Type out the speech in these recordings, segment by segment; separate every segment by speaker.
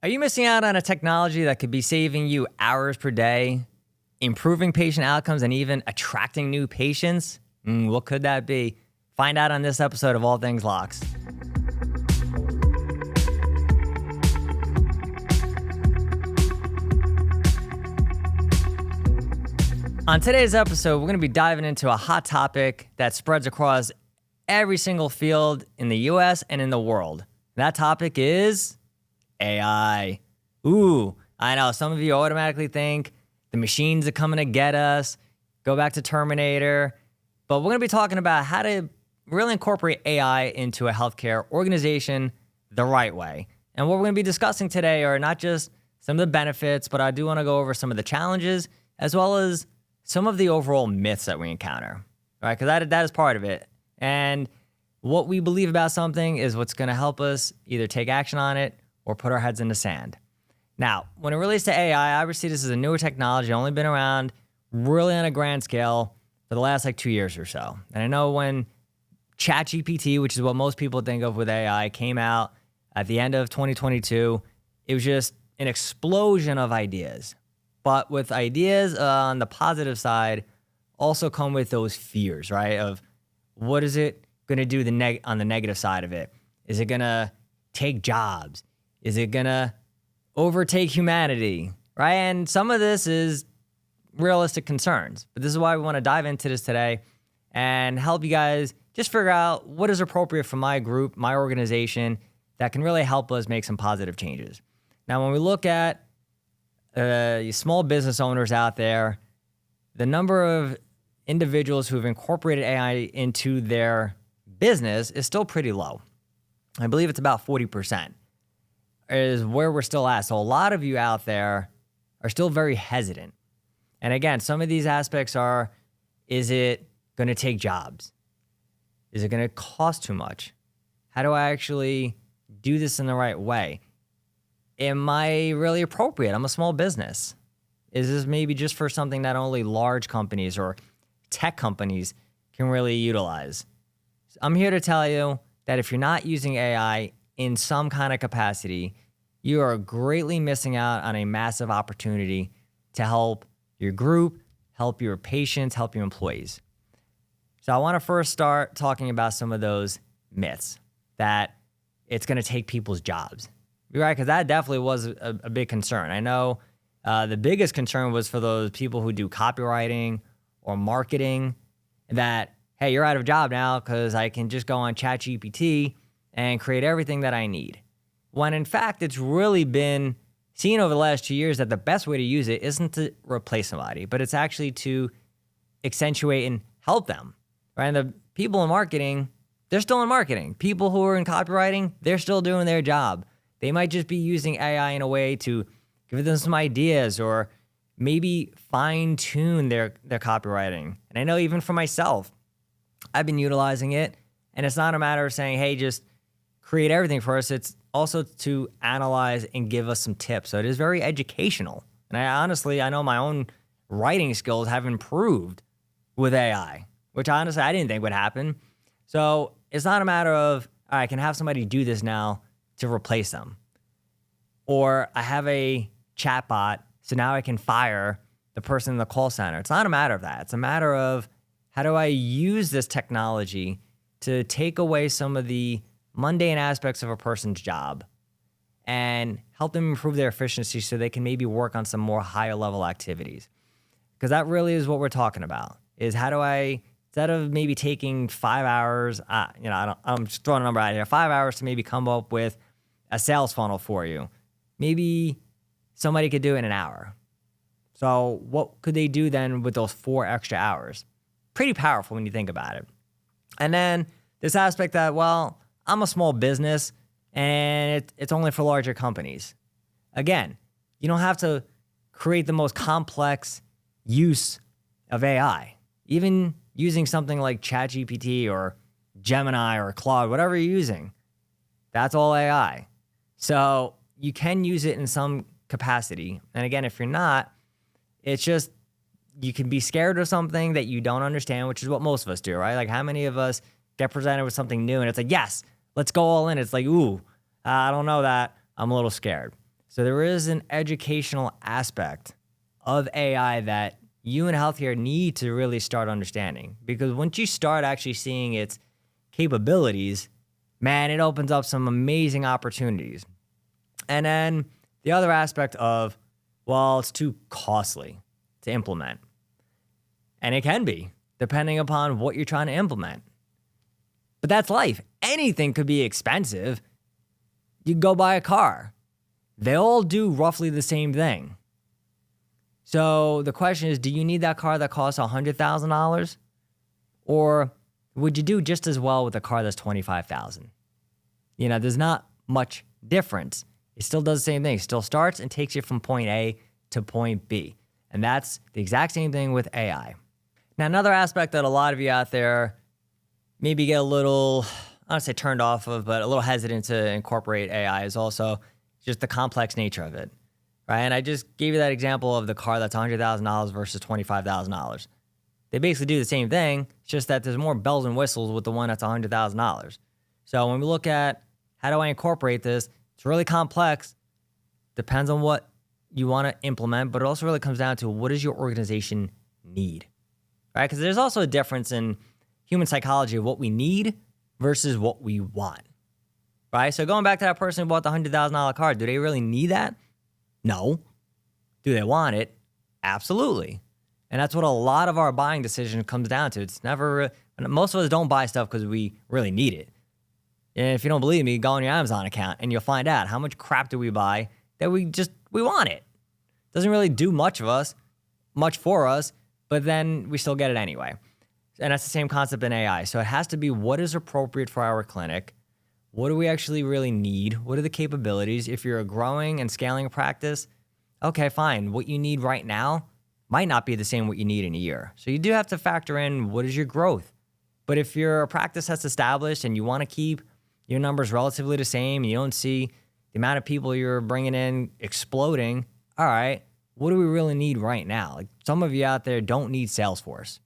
Speaker 1: Are you missing out on a technology that could be saving you hours per day, improving patient outcomes, and even attracting new patients? What could that be? Find out on this episode of All Things LOCS. On today's episode, we're going to be diving into a hot topic that spreads across every single field in the US and in the world. That topic is AI. Ooh, I know some of you automatically think the machines are coming to get us, go back to Terminator, but we're going to be talking about how to really incorporate AI into a healthcare organization the right way. And what we're going to be discussing today are not just some of the benefits, but I do want to go over some of the challenges as well as some of the overall myths that we encounter, right? Because that is part of it. And what we believe about something is what's going to help us either take action on it or put our heads in the sand. Now, when it relates to AI, obviously this is a newer technology, only been around really on a grand scale for the last 2 years or so. And I know when ChatGPT, which is what most people think of with AI, came out at the end of 2022, it was just an explosion of ideas. But with ideas on the positive side also come with those fears, right? Of what is it going to do on the negative side of it? Is it going to take jobs? Is it going to overtake humanity, right? And some of this is realistic concerns. But this is why we want to dive into this today and help you guys just figure out what is appropriate for my group, my organization, that can really help us make some positive changes. Now, when we look at small business owners out there, the number of individuals who have incorporated AI into their business is still pretty low. I believe it's about 40% is where we're still at. So a lot of you out there are still very hesitant. And again, some of these aspects are, is it going to take jobs? Is it going to cost too much? How do I actually do this in the right way? Am I really appropriate? I'm a small business. Is this maybe just for something that only large companies or tech companies can really utilize? I'm here to tell you that if you're not using AI in some kind of capacity, you are greatly missing out on a massive opportunity to help your group, help your patients, help your employees. So I want to first start talking about some of those myths that it's going to take people's jobs. Right, because that definitely was a big concern. I know the biggest concern was for those people who do copywriting or marketing that, hey, you're out of a job now because I can just go on ChatGPT and create everything that I need. When in fact, it's really been seen over the last 2 years that the best way to use it isn't to replace somebody, but it's actually to accentuate and help them. Right, and the people in marketing, they're still in marketing. People who are in copywriting, they're still doing their job. They might just be using AI in a way to give them some ideas or maybe fine-tune their copywriting. And I know even for myself, I've been utilizing it. And it's not a matter of saying, hey, just create everything for us. It's also to analyze and give us some tips. So it is very educational. And I know my own writing skills have improved with AI, which honestly I didn't think would happen. So it's not a matter of, all right, I can have somebody do this now to replace them. Or I have a chatbot, so now I can fire the person in the call center. It's not a matter of that. It's a matter of how do I use this technology to take away some of the mundane aspects of a person's job and help them improve their efficiency so they can maybe work on some more higher level activities. Because that really is what we're talking about, is how do I, instead of maybe taking 5 hours, I'm just throwing a number out here, 5 hours to maybe come up with a sales funnel for you. Maybe somebody could do it in an hour. So what could they do then with those 4 extra hours? Pretty powerful when you think about it. And then this aspect that, well, I'm a small business and it's only for larger companies. Again, you don't have to create the most complex use of AI. Even using something like ChatGPT or Gemini or Claude, whatever you're using, that's all AI. So you can use it in some capacity. And again, if you're not, it's just you can be scared of something that you don't understand, which is what most of us do, right? Like how many of us get presented with something new and it's like, yes, let's go all in. It's like, ooh, I don't know that. I'm a little scared. So there is an educational aspect of AI that you in healthcare need to really start understanding. Because once you start actually seeing its capabilities, man, it opens up some amazing opportunities. And then the other aspect of, well, it's too costly to implement. And it can be, depending upon what you're trying to implement. But that's life. Anything could be expensive. You go buy a car. They all do roughly the same thing. So the question is, do you need that car that costs $100,000? Or would you do just as well with a car that's $25,000? There's not much difference. It still does the same thing. It still starts and takes you from point A to point B. And that's the exact same thing with AI. Now, another aspect that a lot of you out there maybe get a little, I don't say turned off of, but a little hesitant to incorporate AI is also just the complex nature of it, right? And I just gave you that example of the car that's $100,000 versus $25,000. They basically do the same thing. It's just that there's more bells and whistles with the one that's $100,000. So when we look at how do I incorporate this, it's really complex. Depends on what you want to implement, but it also really comes down to what does your organization need, right? Because there's also a difference in human psychology of what we need versus what we want, right? So going back to that person who bought the $100,000 car, do they really need that? No. Do they want it? Absolutely. And that's what a lot of our buying decision comes down to. It's never, most of us don't buy stuff because we really need it. And if you don't believe me, go on your Amazon account and you'll find out how much crap do we buy that we want it. Doesn't really do much for us, but then we still get it anyway. And that's the same concept in AI. So it has to be what is appropriate for our clinic. What do we actually really need? What are the capabilities? If you're a growing and scaling a practice, okay, fine. What you need right now might not be the same what you need in a year. So you do have to factor in what is your growth. But if you're a practice that's established and you want to keep your numbers relatively the same, you don't see the amount of people you're bringing in exploding, all right, what do we really need right now? Like some of you out there don't need Salesforce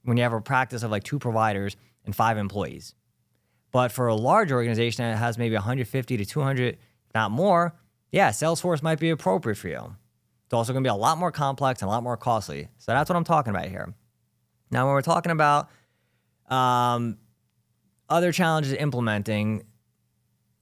Speaker 1: when you have a practice of like 2 providers and 5 employees. But for a large organization that has maybe 150 to 200, if not more, yeah, Salesforce might be appropriate for you. It's also going to be a lot more complex and a lot more costly. So that's what I'm talking about here. Now, when we're talking about other challenges implementing,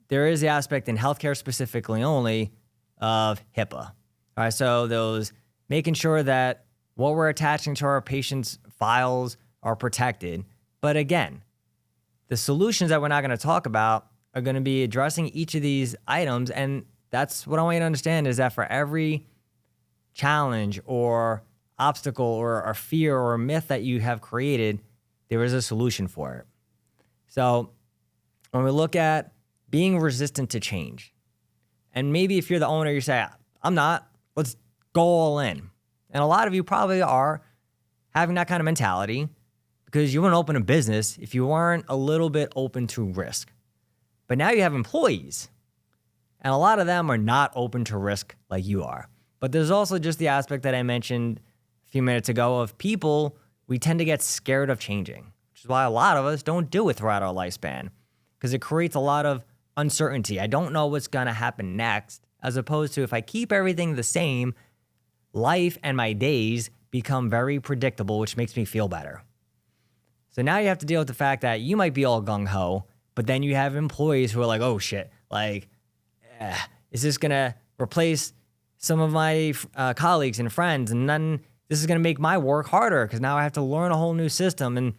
Speaker 1: there is the aspect in healthcare specifically only of HIPAA. All right, so those making sure that what we're attaching to our patients' files are protected. But again, the solutions that we're not going to talk about are going to be addressing each of these items. And that's what I want you to understand is that for every challenge or obstacle or fear or myth that you have created, there is a solution for it. So when we look at being resistant to change, and maybe if you're the owner, you say, I'm not, let's go all in. And a lot of you probably are having that kind of mentality because you wouldn't open a business if you weren't a little bit open to risk. But now you have employees, and a lot of them are not open to risk like you are. But there's also just the aspect that I mentioned a few minutes ago of people, we tend to get scared of changing, which is why a lot of us don't do it throughout our lifespan because it creates a lot of uncertainty. I don't know what's going to happen next, as opposed to if I keep everything the same, life and my days become very predictable, which makes me feel better. So now you have to deal with the fact that you might be all gung-ho, but then you have employees who are like, oh shit, like, is this going to replace some of my colleagues and friends? And then this is going to make my work harder because now I have to learn a whole new system. And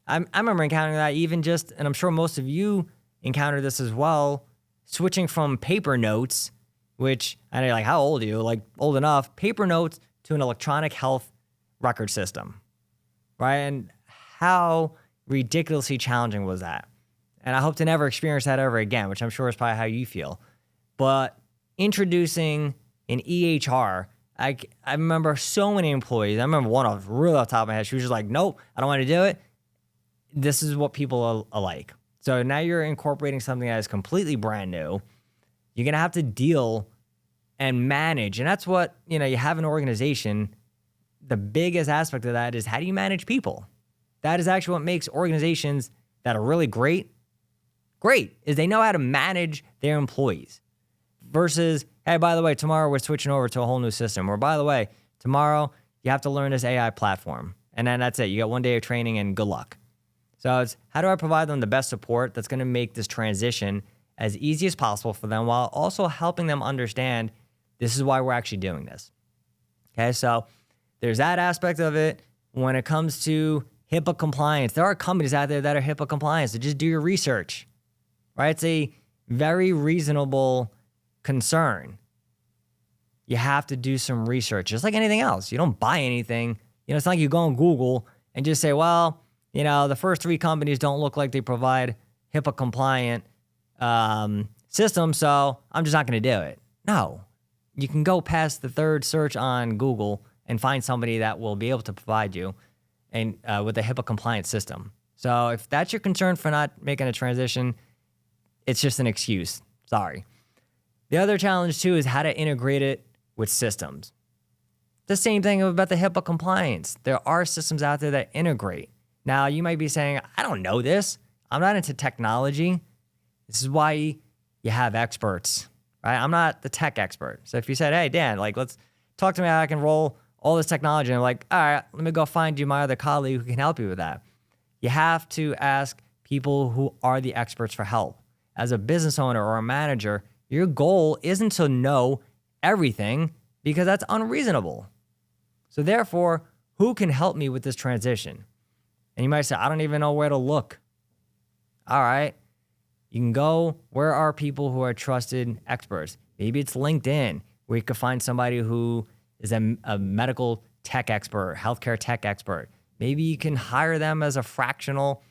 Speaker 1: I remember encountering that even just, and I'm sure most of you encountered this as well, switching from paper notes, which, I know, like, how old are you? Like, old enough, paper notes to an electronic health record system, right? And how ridiculously challenging was that? And I hope to never experience that ever again, which I'm sure is probably how you feel. But introducing an EHR, I remember so many employees. I remember one off really off the top of my head. She was just like, nope, I don't want to do it. This is what people are like. So now you're incorporating something that is completely brand new. You're going to have to deal and manage. And that's what, you have an organization. The biggest aspect of that is how do you manage people? That is actually what makes organizations that are really great, is they know how to manage their employees. versus, hey, by the way, tomorrow we're switching over to a whole new system. Or by the way, tomorrow you have to learn this AI platform. And then that's it. You got 1 day of training and good luck. So it's how do I provide them the best support that's going to make this transition as easy as possible for them while also helping them understand this is why we're actually doing this. Okay, so there's that aspect of it. When it comes to HIPAA compliance, there are companies out there that are HIPAA compliant, so just do your research, right? It's a very reasonable concern. You have to do some research, just like anything else. You don't buy anything. It's not like you go on Google and just say, well, the first 3 companies don't look like they provide HIPAA compliant systems, so I'm just not going to do it. No, you can go past the 3rd search on Google and find somebody that will be able to provide you and with a HIPAA compliant system. So if that's your concern for not making a transition, it's just an excuse. Sorry. The other challenge too is how to integrate it with systems. The same thing about the HIPAA compliance. There are systems out there that integrate. Now, you might be saying, I don't know this. I'm not into technology. This is why you have experts, right? I'm not the tech expert. So if you said, hey, Dan, let's talk to me how I can roll all this technology. And I'm like, all right, let me go find you my other colleague who can help you with that. You have to ask people who are the experts for help. As a business owner or a manager, your goal isn't to know everything because that's unreasonable. So therefore, who can help me with this transition? And you might say, I don't even know where to look. All right. You can go, where are people who are trusted experts? Maybe it's LinkedIn, where you could find somebody who is a medical tech expert, healthcare tech expert. Maybe you can hire them as a fractional,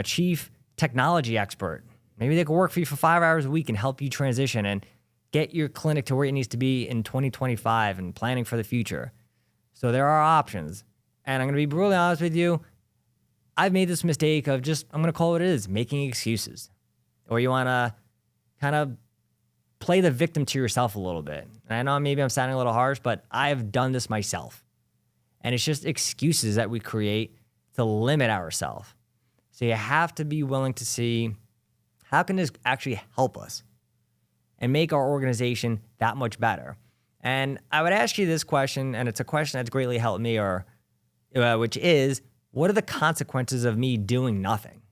Speaker 1: chief technology expert. Maybe they could work for you for 5 hours a week and help you transition and get your clinic to where it needs to be in 2025 and planning for the future. So there are options. And I'm going to be brutally honest with you. I've made this mistake of I'm going to call it what it is, making excuses. Or you want to kind of play the victim to yourself a little bit. And I know maybe I'm sounding a little harsh, but I've done this myself. And it's just excuses that we create to limit ourselves. So you have to be willing to see, how can this actually help us and make our organization that much better? And I would ask you this question, and it's a question that's greatly helped me, which is, what are the consequences of me doing nothing?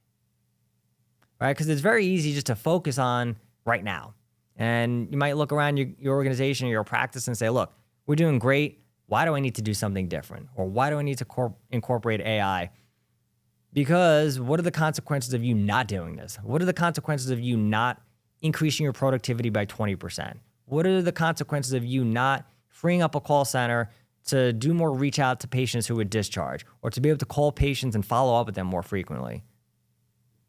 Speaker 1: Right? Because it's very easy just to focus on right now. And you might look around your organization or your practice and say, look, we're doing great. Why do I need to do something different? Or why do I need to incorporate AI? Because what are the consequences of you not doing this? What are the consequences of you not increasing your productivity by 20%? What are the consequences of you not freeing up a call center to do more reach out to patients who would discharge, or to be able to call patients and follow up with them more frequently?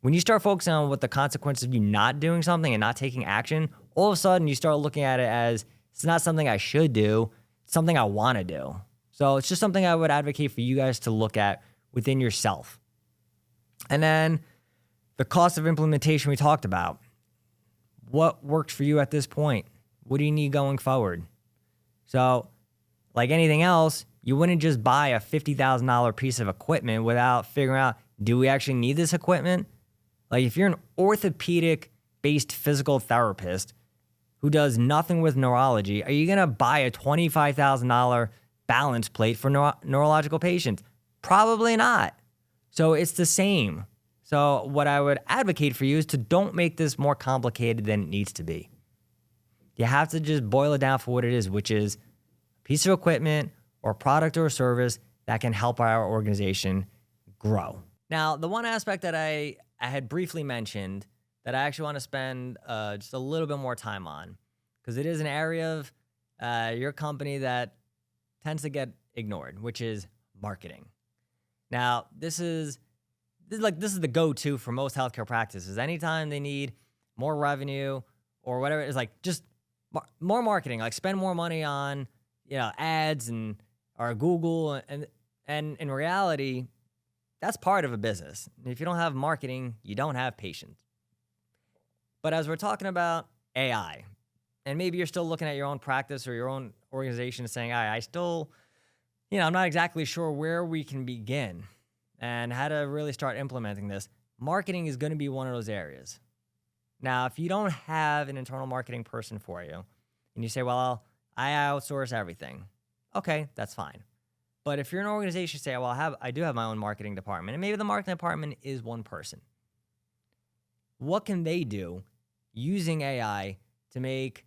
Speaker 1: When you start focusing on what the consequences of you not doing something and not taking action, all of a sudden you start looking at it as, it's not something I should do, it's something I want to do. So it's just something I would advocate for you guys to look at within yourself. And then the cost of implementation we talked about. What worked for you at this point? What do you need going forward? So like anything else, you wouldn't just buy a $50,000 piece of equipment without figuring out, do we actually need this equipment? Like if you're an orthopedic-based physical therapist who does nothing with neurology, are you going to buy a $25,000 balance plate for neurological patients? Probably not. So it's the same. So what I would advocate for you is to don't make this more complicated than it needs to be. You have to just boil it down for what it is, which is a piece of equipment or product or service that can help our organization grow. Now, the one aspect that I had briefly mentioned that I actually want to spend just a little bit more time on, because it is an area of your company that tends to get ignored, which is marketing. Now, this is the go-to for most healthcare practices. Anytime they need more revenue or whatever, it's like just more marketing, like spend more money on ads or Google, and in reality, that's part of a business. If you don't have marketing, you don't have patience. But as we're talking about AI, and maybe you're still looking at your own practice or your own organization and saying, I still, I'm not exactly sure where we can begin and how to really start implementing this. Marketing is going to be one of those areas. Now, if you don't have an internal marketing person for you and you say, well, I outsource everything, okay, that's fine. But if you're an organization, say, well, I do have my own marketing department, and maybe the marketing department is one person. What can they do using AI to make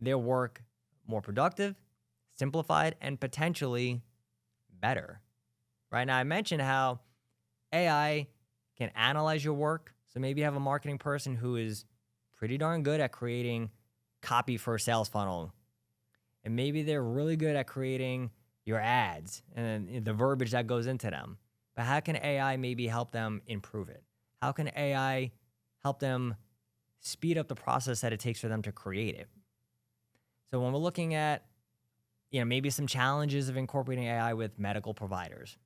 Speaker 1: their work more productive, simplified, and potentially better? Right now, I mentioned how AI can analyze your work. So maybe you have a marketing person who is pretty darn good at creating copy for a sales funnel. And maybe they're really good at creating your ads and the verbiage that goes into them. But how can AI maybe help them improve it? How can AI help them speed up the process that it takes for them to create it? So when we're looking at, maybe some challenges of incorporating AI with medical providers.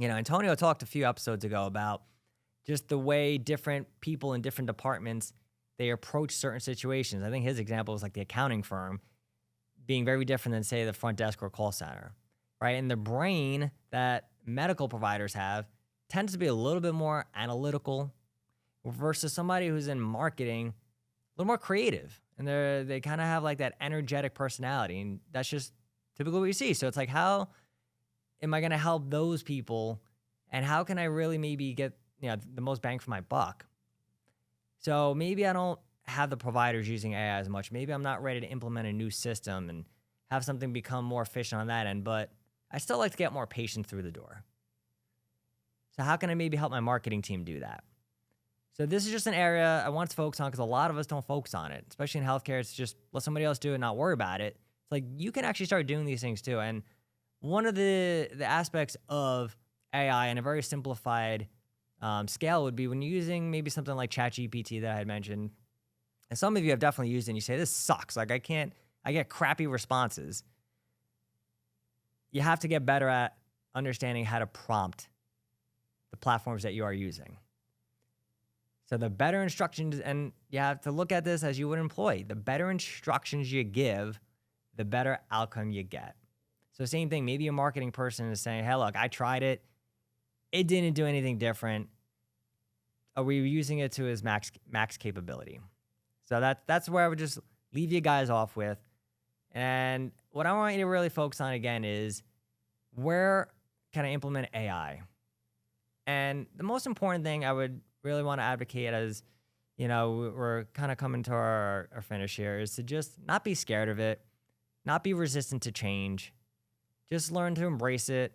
Speaker 1: Antonio talked a few episodes ago about just the way different people in different departments, they approach certain situations. I think his example was like the accounting firm being very different than, say, the front desk or call center, right? And the brain that medical providers have tends to be a little bit more analytical versus somebody who's in marketing, a little more creative. And they kind of have like that energetic personality. And that's just typically what you see. So it's like, how am I going to help those people? And how can I really maybe get the most bang for my buck? So maybe I don't have the providers using AI as much. Maybe I'm not ready to implement a new system and have something become more efficient on that end, but I still like to get more patients through the door. So how can I maybe help my marketing team do that? So this is just an area I want to focus on because a lot of us don't focus on it, especially in healthcare. It's just let somebody else do it and not worry about it. It's like you can actually start doing these things too. And one of the aspects of AI in a very simplified scale would be when you're using maybe something like ChatGPT that I had mentioned. And some of you have definitely used it and you say, this sucks. Like I get crappy responses. You have to get better at understanding how to prompt the platforms that you are using. So the better instructions, and you have to look at this as you would employ, the better instructions you give, the better outcome you get. So same thing, maybe a marketing person is saying, hey, look, I tried it. It didn't do anything different. Are we using it to its max capability? So that's where I would just leave you guys off with. And what I want you to really focus on again is, where can I implement AI? And the most important thing I would really want to advocate as, we're kind of coming to our finish here, is to just not be scared of it, not be resistant to change. Just learn to embrace it.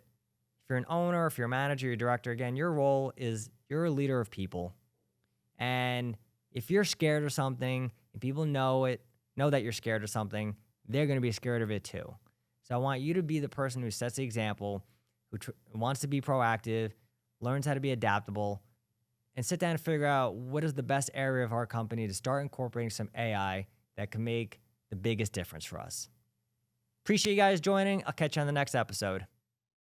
Speaker 1: If you're an owner, if you're a manager, you're a director, again, your role is you're a leader of people. And if you're scared of something and people know that you're scared of something, they're going to be scared of it too. So I want you to be the person who sets the example, who wants to be proactive, learns how to be adaptable, and sit down and figure out what is the best area of our company to start incorporating some AI that can make the biggest difference for us. Appreciate you guys joining. I'll catch you on the next episode.